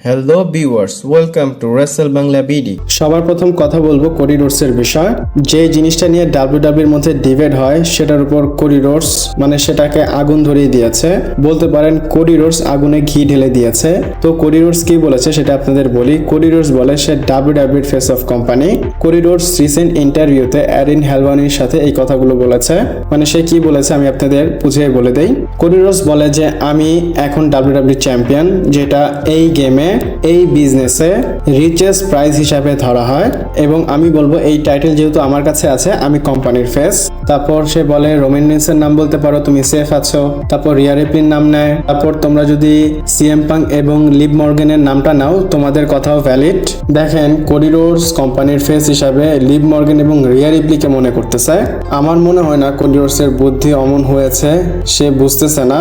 Hello viewers, welcome to Rachel Bangla BD. সবার প্রথম কথা বলবো কোডি রোডসের বিষয়। যে জিনিসটা নিয়ে ডাব্লিউডাব্লিউর মধ্যে ডিবেট হয় সেটার উপর কোডি রোডস মানে সেটাকে আগুন ধরিয়ে দিয়েছে, বলতে পারেন কোডি রোডস আগুনে ঘি ঢেলে দিয়েছে। তো কোডি রোডস কি বলেছে সেটা আপনাদের বলি। কোডি রোডস বলে সে ডাব্লিউডাব্লিউর face of company. Cody Rhodes recent ইন্টারভিউতে অ্যারিন হেলওয়ানির সাথে এই কথাগুলো বলেছে। মানে সে কি বলেছে আমি আপনাদের বুঝিয়ে বলে দেই। কোডি রোডস বলে যে আমি এখন ডাব্লিউডাব্লিউ চ্যাম্পিয়ন, যেটা এই গেমে এই বিজনেসে রিচেস্ট প্রাইজ হিসাবে ধরা হয়, এবং আমি বলবো এই টাইটেল যেহেতু আমার কাছে আছে আমি কোম্পানির ফেস। তারপর সে বলে রোমান রিন্সের নাম বলতে পারো, তুমি সেফ আছো। তারপর রিয়া রিপ্লির নাম নেয়। তারপর তোমরা যদি সিএম পাঙ্ক এবং লিভ মর্গানের নামটা নাও তোমাদের কথাও ভ্যালিড। দেখেন কোডি রোডস কোম্পানির ফেস হিসাবে লিভ মর্গান এবং রিয়া রিপ্লিকে মনে করতেছে। আমার মনে হয় না কোডি রোডসের বুদ্ধি অমন হয়েছে, সে বুঝতেছে না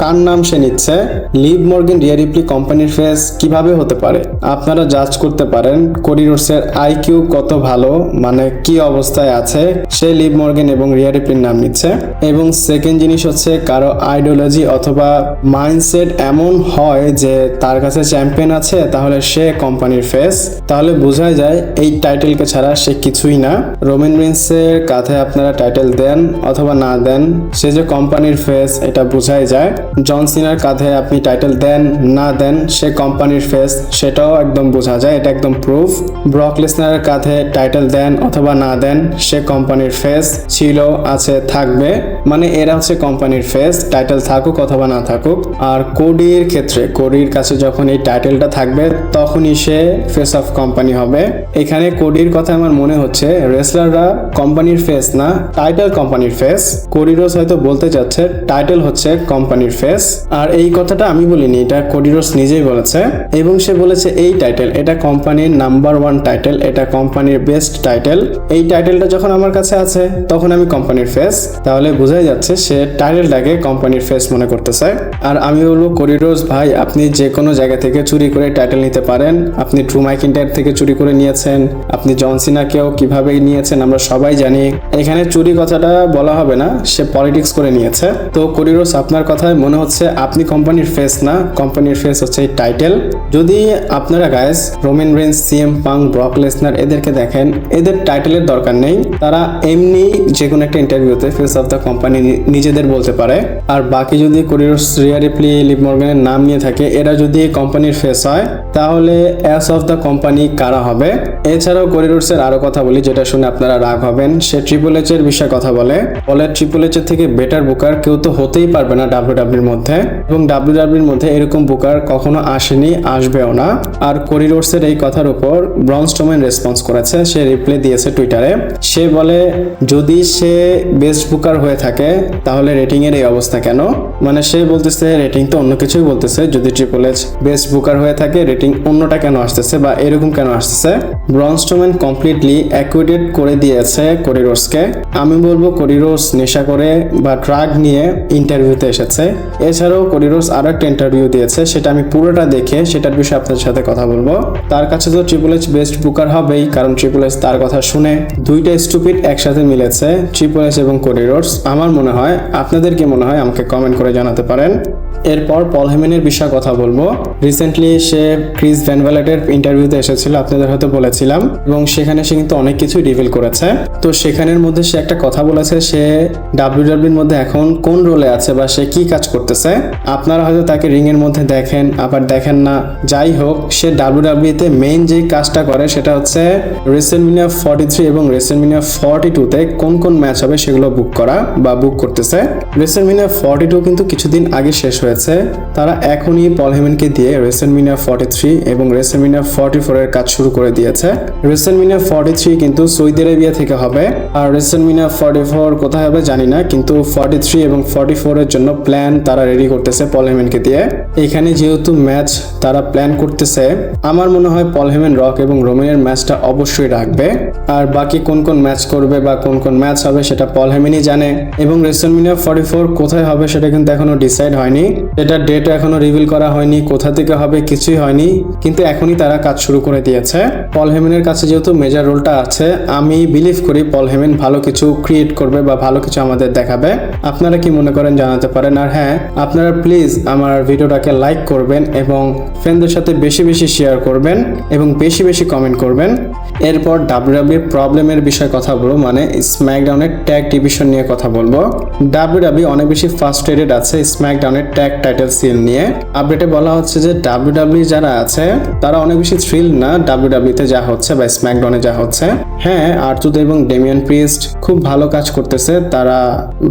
কার নাম সে নিচ্ছে। লিভ মর্গান রিয়া রিপ্লি কোম্পানির ফেস কিভাবে হতে পারে? আপনারা জাজ করতে পারেন কোডি রোডসের আইকিউ কত ভালো, মানে কি অবস্থায় আছে সে লিভ মর্গান এবং রিয়া রিপ্লির নাম নিচ্ছে। এবং সেকেন্ড জিনিস হচ্ছে কারো আইডিওলজি অথবা মাইন্ডসেট এমন হয় যে তার কাছে চ্যাম্পিয়ন আছে তাহলে সে কোম্পানির ফেস, তাহলে বোঝা যায় এই টাইটেলকে ছাড়া সে কিছুই না। রোমান রিন্সের কাঁধে আপনারা টাইটেল দেন অথবা না দেন, সে যে কোম্পানির ফেস এটা বোঝাই যায়। জন সিনার কাঁধে আপনি টাইটেল দেন না দেন সে কোম্পানির ফেস, সেটাও একদম বোঝা যায়, এটা একদম প্রুফ। ব্রক লেসনারের কাঁধে টাইটেল দেন অথবা না দেন সে কোম্পানির ফেস ছিল, আছে, থাকবে, মানে এরা হচ্ছে কোম্পানির ফেস, টাইটেল থাকুক অথবা না থাকুক। আর কোডির ক্ষেত্রে কোডির কাছে যখন এই টাইটেলটা থাকবে তখনই সে ফেস অফ কোম্পানি হবে। এখানে কোডির কথা আমার মনে হচ্ছে রেসলাররা কোম্পানির ফেস না, টাইটেল কোম্পানির ফেস। কোডি রোডস হয়তো বলতে চাচ্ছে টাইটেল হচ্ছে কোম্পানির ফেস, আর এই কথাটা আমি বলিনি, এটা কোডি রোডস নিজেই বলেছে। এবং সে বলেছে এই টাইটেল এটা কোম্পানির নাম্বার 1 টাইটেল, এটা কোম্পানির বেস্ট টাইটেল। এই টাইটেলটা যখন আমার কাছে আছে তখন আমি কোম্পানির ফেস, তাহলে বোঝাই যাচ্ছে সে টাইটেলটাকে কোম্পানির ফেস মনে করতেছে। আর আমি বলবো কোডি রোডস ভাই, আপনি যে কোনো জায়গা থেকে চুরি করে টাইটেল নিতে পারেন। আপনি ড্রু ম্যাকিন্টায়ার থেকে চুরি করে নিয়েছেন, আপনি জন সিনাকেও কিভাবে নিয়েছেন আমরা সবাই জানি। এখানে চুরি কথাটা বলা হবে না, সে পলিটিক্স করে নিয়েছে। তো কোডি রোডস আপনার কথায় মনে হচ্ছে আপনি কোম্পানির ফেস না, কোম্পানির ফেস হচ্ছে এই টাইটেল। যদি আপনারা guys Roman Reigns, CM punk, Brock Lesnar এদেরকে দেখেন, এদের টাইটেলের দরকার নেই, তারা এমনি যে কোনো একটা ইন্টারভিউতে ফেস অফ দ্য কোম্পানি নিজেদের বলতে পারে। আর বাকি যদি Cody Rhodes, Rhea Ripley, Liv মর্গানের নাম নিয়ে থাকে, এরা যদি কোম্পানির ফেস হয় তাহলে অ্যাস অফ দ্য কোম্পানি কারা হবে? এছাড়াও কোডি রোডসের আরো কথা বলি যেটা শুনে আপনারা রাগ হবেন। সে ট্রিপল এইচ এর বিষয়ে কথা বলে ট্রিপল এইচ এর থেকে বেটার বুকার কেউ তো হতেই পারবে না ডাব্লিউডাব্লিউর মধ্যে, এবং ডাব্লিউডাব্লিউর মধ্যে এরকম বুকার কখনো আসেনি, আসবেও না। আর কোডি রোডসের এই কথার উপর ব্রন স্ট্রোম্যান রেসপন্স করেছে, সে রিপ্লাই দিয়েছে টুইটারে। সে বলে যদি সে বেস্ট বুকার হয়ে থাকে তাহলে রেটিং এর এই অবস্থা কেন? মানে সে বলতেছে রেটিং তো অন্য কিছুই বলতেছে, যদি ট্রিপল এইচ বেস্ট বুকার হয়ে থাকে রেটিং অন্যটা কেন আসতেছে বা এরকম কেন আসতেছে? ব্রন স্ট্রোম্যান কমপ্লিটলি অ্যাকুইডেট করে দিয়েছে কোডি রোডসকে। আমি বলবো কোডি রোডস নেশা করে বা ড্রাগ নিয়ে ইন্টারভিউতে এসেছে। এছাড়াও কোডি রোডস আরো একটা ইন্টারভিউ দিয়েছে, সেটা আমি পুরোটা দেখে সেটার বিষয়ে আপনাদের সাথে কথা বলবো। তার কাছে তো ট্রিপল এইচ বেস্ট বুকার হবেই, কারণ ট্রিপল এইচ তার কথা শুনে দুইটা স্টুপিড একসাথে মিলেছে, ট্রিপল এইচ এবং কোডি রোডস। আমার মনে হয়, আপনাদের কি মনে হয় আমাকে কমেন্ট করে জানাতে পারেন। এরপর পল হেমেনের বিষয়ে কথা বলবো। রিসেন্টলি সে ক্রিস ভ্যান ভ্যালেটের ইন্টারভিউতে এসেছিল, আপনাদের হয়তো বলেছিলাম, এবং সেখানে সে কিন্তু অনেক কিছুই রিভিল করেছে। তো সেখানের মধ্যে সে একটা কথা বলেছে সে ডাব্লিউডাব্লিউর মধ্যে এখন কোন রোলে আছে বা সে কি কাজ করতেছে। আপনারা হয়তো তাকে রিং এর মধ্যে দেখেন আবার দেখেন না, যাই হোক সে ডাব্লিউডাব্লিউতে মেইন যে কাজটা করে সেটা হচ্ছে রেসলম্যানিয়া 43 এবং রেসলম্যানিয়া 42-তে কোন কোন ম্যাচ হবে সেগুলো বুক করা বা বুক করতেছে। রেসলম্যানিয়া 42 কিন্তু কিছুদিন আগে শেষ হয়েছে, তারা এখনই পল হেমেনকে দিয়ে রেসলম্যানিয়া 43 এবং রেসলম্যানিয়া 44 এর কাজ শুরু করে দিয়েছে। রেসলম্যানিয়া 43 কিন্তু সৌদি আরবিয়া থেকে হবে, আর রেসলম্যানিয়া 44 কোথায় হবে জানি না, কিন্তু 43 এবং 44 এর জন্য প্ল্যান তারা রেডি করতেছে পল হেমেনকে দিয়ে। এখানে যেহেতু ম্যাচ তারা প্ল্যান করতেছে, আমার মনে হয় পল হেমেন, রক এবং রোমানের ম্যাচটা অবশ্যই রাখবে। আর বাকি কোন কোন ম্যাচ করবে বা কোন কোন ম্যাচ হবে সেটা পল হেমেনই জানে। এবং রেসলম্যানিয়া 44 কোথায় হবে সেটা কিন্তু এখনো ডিসাইড হয়নি। এটা ডেট এখনো রিভিল করা হয়নি, কোথা থেকে হবে কিছুই হয়নি, কিন্তু এখনই তারা কাজ শুরু করে দিয়েছে। পল হেমেনের কাছে যেহেতু মেজর রোলটা আছে, আমি বিলিভ করি পল হেমেন ভালো কিছু ক্রিয়েট করবে বা ভালো কিছু আমাদের দেখাবে। আপনারা কি মনে করেন জানাতে পারেন। আর হ্যাঁ, আপনারা প্লিজ আমার ভিডিওটাকে লাইক করবেন এবং ফ্রেন্ডদের সাথে বেশি বেশি শেয়ার করবেন এবং বেশি বেশি কমেন্ট করবেন। এরপর ডাব্লিউডাব্লিউ প্রবলেমের বিষয়ে কথা বলবো, মানে স্ম্যাকডাউনের ট্যাগ ডিভিশন নিয়ে কথা বলবো। ডাব্লিউডাব্লিউ অনেক বেশি ফার্স্ট্রেটেড আছে স্ম্যাকডাউনের ট্যাগ টাইটেল সিল নিয়ে। আপডেটে বলা হচ্ছে যে ডাব্লিউডাব্লিউ যারা আছে তারা অনেক বেশি থ্রিল না ডাব্লিউডাব্লিউতে যা হচ্ছে বা স্ম্যাকডাউনে যা হচ্ছে। হ্যাঁ, আর্থুর এবং ডেমিয়ান প্রিস্ট খুব ভালো কাজ করতেছে, তারা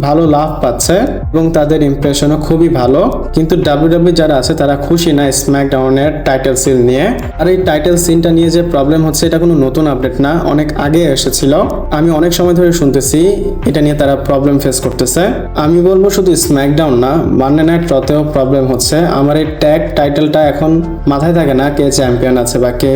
ভালো লাভ পাচ্ছে এবং তাদের ইমপ্রেশনও খুবই ভালো, কিন্তু ডাব্লিউডাব্লিউ যারা আছে তারা খুশি না স্ম্যাকডাউনের টাইটেল সিল নিয়ে। আর এই টাইটেল সিলটা নিয়ে যে প্রবলেম হচ্ছে এটা কোনো নতুন আপডেট না, অনেক আগে এসেছিল। আমি অনেক সময় ধরে শুনতেছি এটা নিয়ে তারা প্রবলেম ফেস করতেছে। আমি বলবো শুধু স্ম্যাকডাউন না, মানডে নাইট রতেও প্রবলেম হচ্ছে। আমার এই ট্যাগ টাইটেলটা এখন মাথায় থাকে না কে চ্যাম্পিয়ন আছে বা কে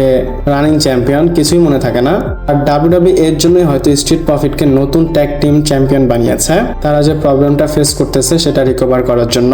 রানিং চ্যাম্পিয়ন, কিছুই মনে থাকে না। আর ডাব্লিউডাব্লিউ এর জন্যই হয়তো স্ট্রিট প্রফিটকে নতুন ট্যাগ টিম চ্যাম্পিয়ন বানিয়েছে, তারা যে প্রবলেমটা ফেস করতেছে সেটা রিকভার করার জন্য।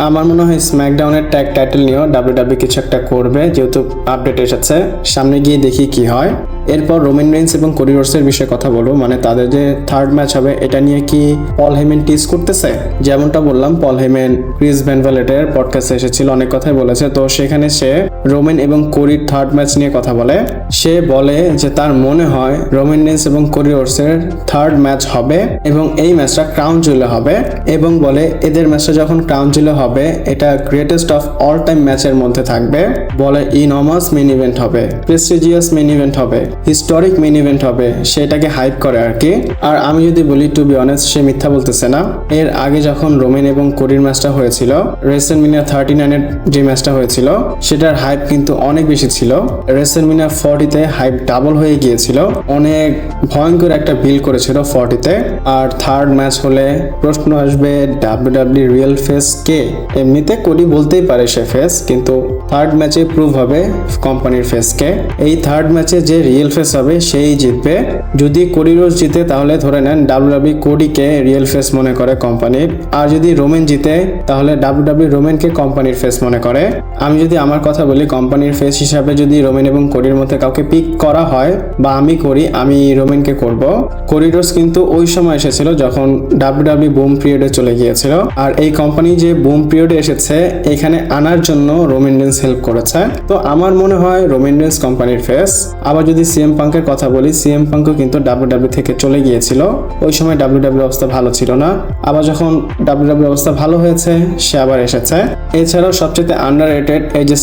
আমার মনে হয় স্ম্যাকডাউনের ট্যাগ টাইটেল নিয়েও ডাব্লিউডাব্লিউ কিছু একটা করবে, যেহেতু আপডেট এসেছে, সামনে গিয়ে দেখি কি হয়। এরপর রোমান রেইন্স এবং কোডি রোডসের বিষয়ে কথা বলবো, মানে তাদের যে থার্ড ম্যাচ হবে এটা নিয়ে কি পল হেমেন টিজ করতেছে। যেমনটা বললাম, পল হেমেন ক্রিস ভ্যান ভ্যালেটের পডকাস্টে এসেছিল, অনেক কথাই বলেছে। তো সেখানে সে রোমান এবং কোডির থার্ড ম্যাচ নিয়ে কথা বলে। সে বলে যে তার মনে হয় রোমান রেইন্স এবং কোডি রোডসের থার্ড ম্যাচ হবে এবং এই ম্যাচটা ক্রাউন জুয়েলে হবে, এবং বলে এদের ম্যাচটা যখন ক্রাউন জুয়েলে হবে এটা গ্রেটেস্ট অফ অল টাইম ম্যাচের মধ্যে থাকবে। বলে ইনমাস মেইন ইভেন্ট হবে, প্রেস্টিজিয়াস মেইন ইভেন্ট হবে, হিস্টোরিক মেইন ইভেন্ট হবে, সেটাকে হাইপ করে আর কি। আর আমি যদি বলি টু বি অনেস্ট, সে মিথ্যা বলতেছে না। এর আগে যখন রোমান এবং কোডির ম্যাচটা হয়েছিল, রেসলম্যানিয়া 39-এর যে ম্যাচটা হয়েছিল সেটার হাইপ কিন্তু অনেক বেশি ছিল। রেসলম্যানিয়া 40-তে হাইপ ডাবল হয়ে গিয়েছিল, অনেক ভয়ঙ্কর একটা বিল করেছিল 40-তে। আর থার্ড ম্যাচ হলে প্রশ্ন আসবে ডাব্লিউডাব্লিউ রিয়েল ফেস কে। এমনিতে কোডি বলতেই পারে সে ফেস, কিন্তু থার্ড ম্যাচে প্রুভ হবে কোম্পানির ফেসকে। এই থার্ড ম্যাচে যে রিয়েল ফেস হবে সেই জিতবে। যদি কোডি রোডস জিতে তাহলে ধরে নেন ডাব্লিউডাব্লিউ কোডিকে রিয়েল ফেস মনে করে কোম্পানির, আর যদি রোমান জিতে তাহলে ডাব্লিউডাব্লিউ রোমানকে কোম্পানির ফেস মনে করে। আমি যদি আমার কথা বলি, কোম্পানির ফেস হিসাবে যদি রোমান এবং কোডির মধ্যে কাউকে পিক করা হয় বা আমি করি, আমি রোমানকে করব। কোডি রোডস কিন্তু ওই সময় এসেছিল যখন ডাব্লিউডাব্লিউ বুম পিরিয়ডে চলে গিয়েছিল, আর এই কোম্পানি যে বুম পিরিয়ডে এসেছে এখানে আনার জন্য রোমান রেইন্স হেল্প করেছে। তো আমার মনে হয় রোমান রেইন্স কোম্পানির ফেস। আবার যদি সিএম পাঙ্কের কথা বলি, সিএম পাঙ্কও কিন্তু ডাব্লিউডাব্লিউ থেকে চলে গিয়েছিল, ওই সময় ডাব্লিউডাব্লিউ অবস্থা ভালো ছিল না। আবার যখন ডাব্লিউডাব্লিউ অবস্থা ভালো হয়েছে সে আবার এসেছে। এছাড়াও সবচেয়ে আন্ডাররেটেড এজে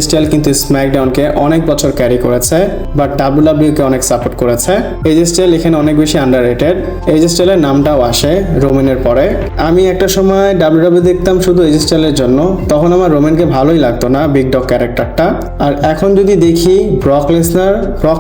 স্টাইল কিন্তু স্ম্যাকডাউনকে অনেক বছর ক্যারি করেছে, বাট ডাব্লিউডাব্লিউ কে অনেক সাপোর্ট করেছে। এজে স্টাইল এখানে অনেক বেশি আন্ডাররেটেড। এজে স্টাইলের নামটাও আসে রোমানের পরে। আমি একটা সময় ডাব্লিউডাব্লিউ দেখতাম শুধু এজে স্টাইলের জন্য, তখন আমার রোমানকে ভালোই লাগতো না, বিগ ডগ ক্যারেক্টারটা। আর এখন যদি দেখি ব্রক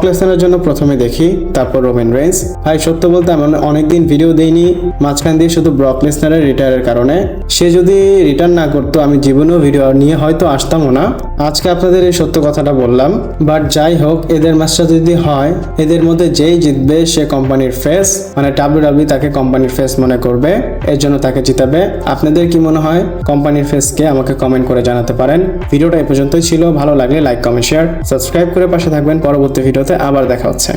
লেসনারের জন্য প্রথমে দেখি, তারপর রোমান রেইন্স। ভাই সত্য বলতে আমি অনেকদিন ভিডিও দেইনি, মাঝখান দিয়ে শুধু ব্রক লেসনারের রিটায়ারের কারণে। সে যদি রিটার্ন না করতো আমি জীবনেও ভিডিও নিয়ে হয়তো আসতামও না। আজকে আপনাদের এই সত্য কথাটা বললাম। বাট যাই হোক, এদের ম্যাচটা যদি হয়, এদের মধ্যে যেই জিতবে সে কোম্পানির ফেস, মানে ডাব্লিউডাব্লিউ তাকে কোম্পানির ফেস মনে করবে, এর জন্য তাকে জিতাবে। আপনাদের কি মনে হয় কোম্পানির ফেসকে? আমাকে কমেন্ট করে জানাতে পারেন। ভিডিওটা এই পর্যন্তই ছিল, ভালো লাগলে লাইক কমেন্ট শেয়ার সাবস্ক্রাইব করে পাশে থাকবেন। পরবর্তী ভিডিওতে আবার দেখা হচ্ছে।